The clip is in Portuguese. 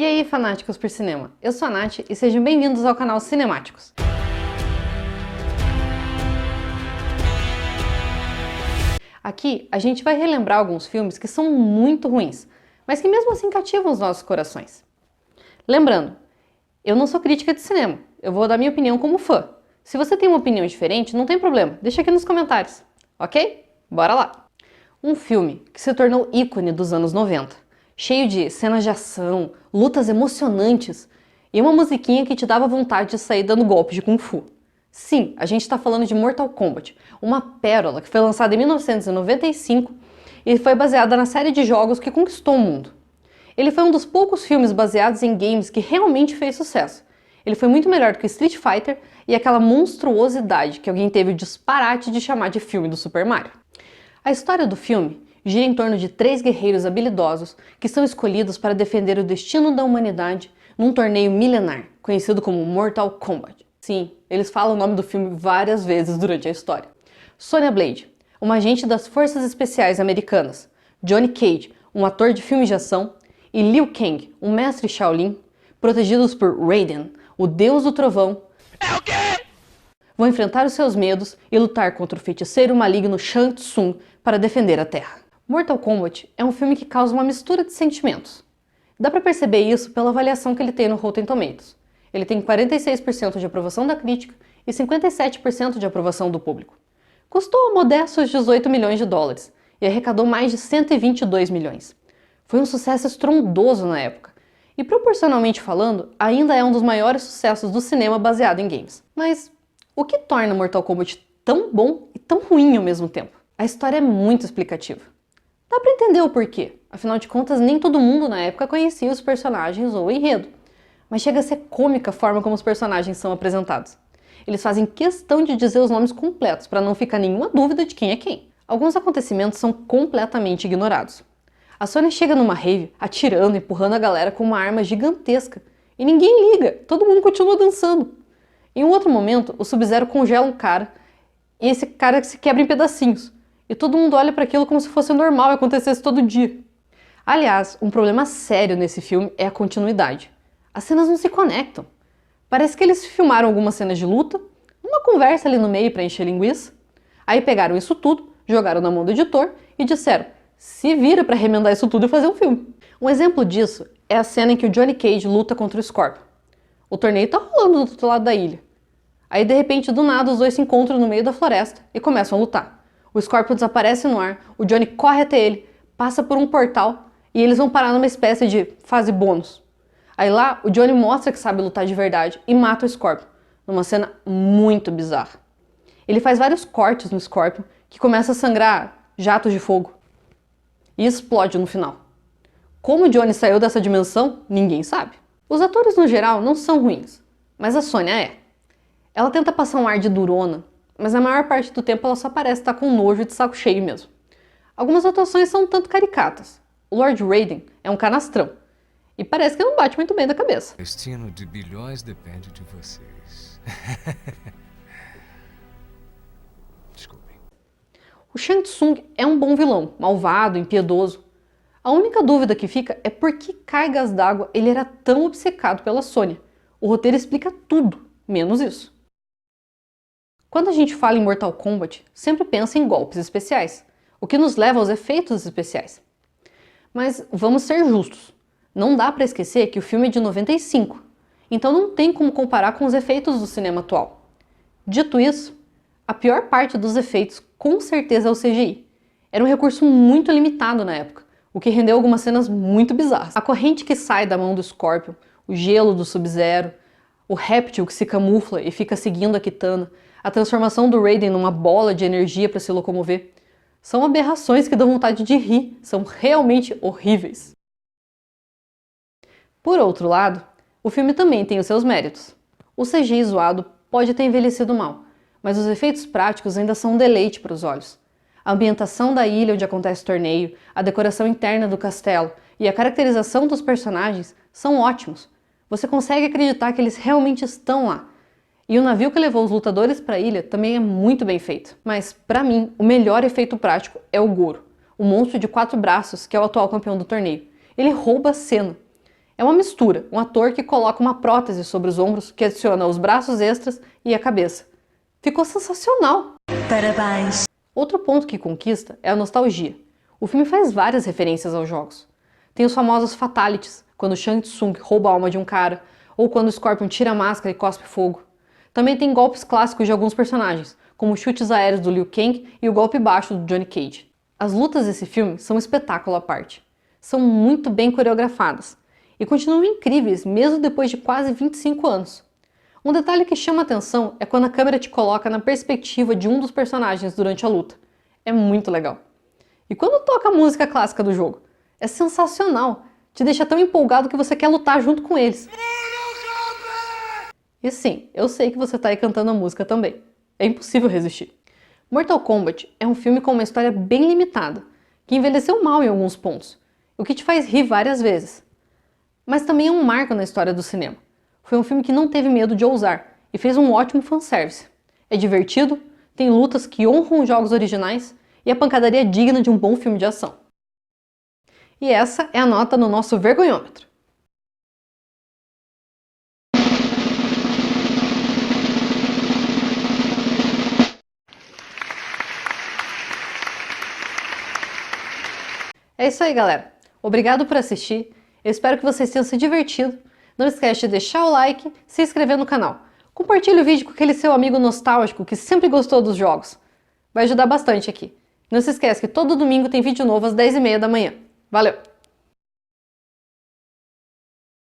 E aí, fanáticos por cinema? Eu sou a Nath e sejam bem-vindos ao canal Cinemáticos. Aqui a gente vai relembrar alguns filmes que são muito ruins, mas que mesmo assim cativam os nossos corações. Lembrando, eu não sou crítica de cinema, eu vou dar minha opinião como fã. Se você tem uma opinião diferente, não tem problema, deixa aqui nos comentários, ok? Bora lá! Um filme que se tornou ícone dos anos 90, cheio de cenas de ação, lutas emocionantes e uma musiquinha que te dava vontade de sair dando golpes de Kung Fu. Sim, a gente está falando de Mortal Kombat, uma pérola que foi lançada em 1995 e foi baseada na série de jogos que conquistou o mundo. Ele foi um dos poucos filmes baseados em games que realmente fez sucesso. Ele foi muito melhor do que Street Fighter e aquela monstruosidade que alguém teve o disparate de chamar de filme do Super Mario. A história do filme gira em torno de 3 guerreiros habilidosos que são escolhidos para defender o destino da humanidade num torneio milenar, conhecido como Mortal Kombat. Sim, eles falam o nome do filme várias vezes durante a história. Sonya Blade, uma agente das Forças Especiais Americanas, Johnny Cage, um ator de filmes de ação, e Liu Kang, um mestre Shaolin, protegidos por Raiden, o deus do trovão, vão enfrentar os seus medos e lutar contra o feiticeiro maligno Shang Tsung para defender a Terra. Mortal Kombat é um filme que causa uma mistura de sentimentos. Dá pra perceber isso pela avaliação que ele tem no Rotten Tomatoes. Ele tem 46% de aprovação da crítica e 57% de aprovação do público. Custou modestos 18 milhões de dólares e arrecadou mais de 122 milhões. Foi um sucesso estrondoso na época e, proporcionalmente falando, ainda é um dos maiores sucessos do cinema baseado em games. Mas o que torna Mortal Kombat tão bom e tão ruim ao mesmo tempo? A história é muito explicativa. Dá pra entender o porquê, afinal de contas nem todo mundo na época conhecia os personagens ou o enredo. Mas chega a ser cômica a forma como os personagens são apresentados. Eles fazem questão de dizer os nomes completos para não ficar nenhuma dúvida de quem é quem. Alguns acontecimentos são completamente ignorados. A Sonya chega numa rave, atirando e empurrando a galera com uma arma gigantesca. E ninguém liga, todo mundo continua dançando. Em um outro momento, o Sub-Zero congela um cara e esse cara se quebra em pedacinhos. E todo mundo olha para aquilo como se fosse normal e acontecesse todo dia. Aliás, um problema sério nesse filme é a continuidade. As cenas não se conectam. Parece que eles filmaram algumas cenas de luta, uma conversa ali no meio para encher linguiça, aí pegaram isso tudo, jogaram na mão do editor e disseram: se vira para remendar isso tudo e fazer um filme. Um exemplo disso é a cena em que o Johnny Cage luta contra o Scorpion. O torneio tá rolando do outro lado da ilha. Aí de repente, do nada, os dois se encontram no meio da floresta e começam a lutar. O Scorpion desaparece no ar, o Johnny corre até ele, passa por um portal e eles vão parar numa espécie de fase bônus. Aí lá, o Johnny mostra que sabe lutar de verdade e mata o Scorpion, numa cena muito bizarra. Ele faz vários cortes no Scorpion, que começa a sangrar jatos de fogo. E explode no final. Como o Johnny saiu dessa dimensão, ninguém sabe. Os atores no geral não são ruins, mas a Sonya é. Ela tenta passar um ar de durona, mas a maior parte do tempo ela só parece estar com nojo e de saco cheio mesmo. Algumas atuações são um tanto caricatas. O Lord Raiden é um canastrão. E parece que não bate muito bem da cabeça. O destino de bilhões depende de vocês. Desculpem. O Shang Tsung é um bom vilão, malvado, impiedoso. A única dúvida que fica é por que cargas d'água ele era tão obcecado pela Sonya. O roteiro explica tudo, menos isso. Quando a gente fala em Mortal Kombat, sempre pensa em golpes especiais, o que nos leva aos efeitos especiais. Mas vamos ser justos. Não dá para esquecer que o filme é de 95, então não tem como comparar com os efeitos do cinema atual. Dito isso, a pior parte dos efeitos com certeza é o CGI. Era um recurso muito limitado na época, o que rendeu algumas cenas muito bizarras. A corrente que sai da mão do Scorpion, o gelo do Sub-Zero, o réptil que se camufla e fica seguindo a Kitana, a transformação do Raiden numa bola de energia para se locomover, são aberrações que dão vontade de rir, são realmente horríveis. Por outro lado, o filme também tem os seus méritos. O CGI zoado pode ter envelhecido mal, mas os efeitos práticos ainda são um deleite para os olhos. A ambientação da ilha onde acontece o torneio, a decoração interna do castelo e a caracterização dos personagens são ótimos. Você consegue acreditar que eles realmente estão lá. E o navio que levou os lutadores para a ilha também é muito bem feito. Mas, para mim, o melhor efeito prático é o Goro, o monstro de 4 braços que é o atual campeão do torneio. Ele rouba a cena. É uma mistura, um ator que coloca uma prótese sobre os ombros, que adiciona os braços extras e a cabeça. Ficou sensacional! Parabéns! Outro ponto que conquista é a nostalgia. O filme faz várias referências aos jogos. Tem os famosos fatalities, quando Shang Tsung rouba a alma de um cara, ou quando o Scorpion tira a máscara e cospe fogo. Também tem golpes clássicos de alguns personagens, como os chutes aéreos do Liu Kang e o golpe baixo do Johnny Cage. As lutas desse filme são um espetáculo à parte. São muito bem coreografadas e continuam incríveis mesmo depois de quase 25 anos. Um detalhe que chama atenção é quando a câmera te coloca na perspectiva de um dos personagens durante a luta. É muito legal. E quando toca a música clássica do jogo? É sensacional! Te deixa tão empolgado que você quer lutar junto com eles. E sim, eu sei que você tá aí cantando a música também. É impossível resistir. Mortal Kombat é um filme com uma história bem limitada, que envelheceu mal em alguns pontos, o que te faz rir várias vezes. Mas também é um marco na história do cinema. Foi um filme que não teve medo de ousar e fez um ótimo fanservice. É divertido, tem lutas que honram os jogos originais e a pancadaria é digna de um bom filme de ação. E essa é a nota no nosso vergonhômetro. É isso aí, galera. Obrigado por assistir. Eu espero que vocês tenham se divertido. Não esquece de deixar o like, se inscrever no canal. Compartilhe o vídeo com aquele seu amigo nostálgico que sempre gostou dos jogos. Vai ajudar bastante aqui. Não se esquece que todo domingo tem vídeo novo às 10h30 da manhã. Valeu!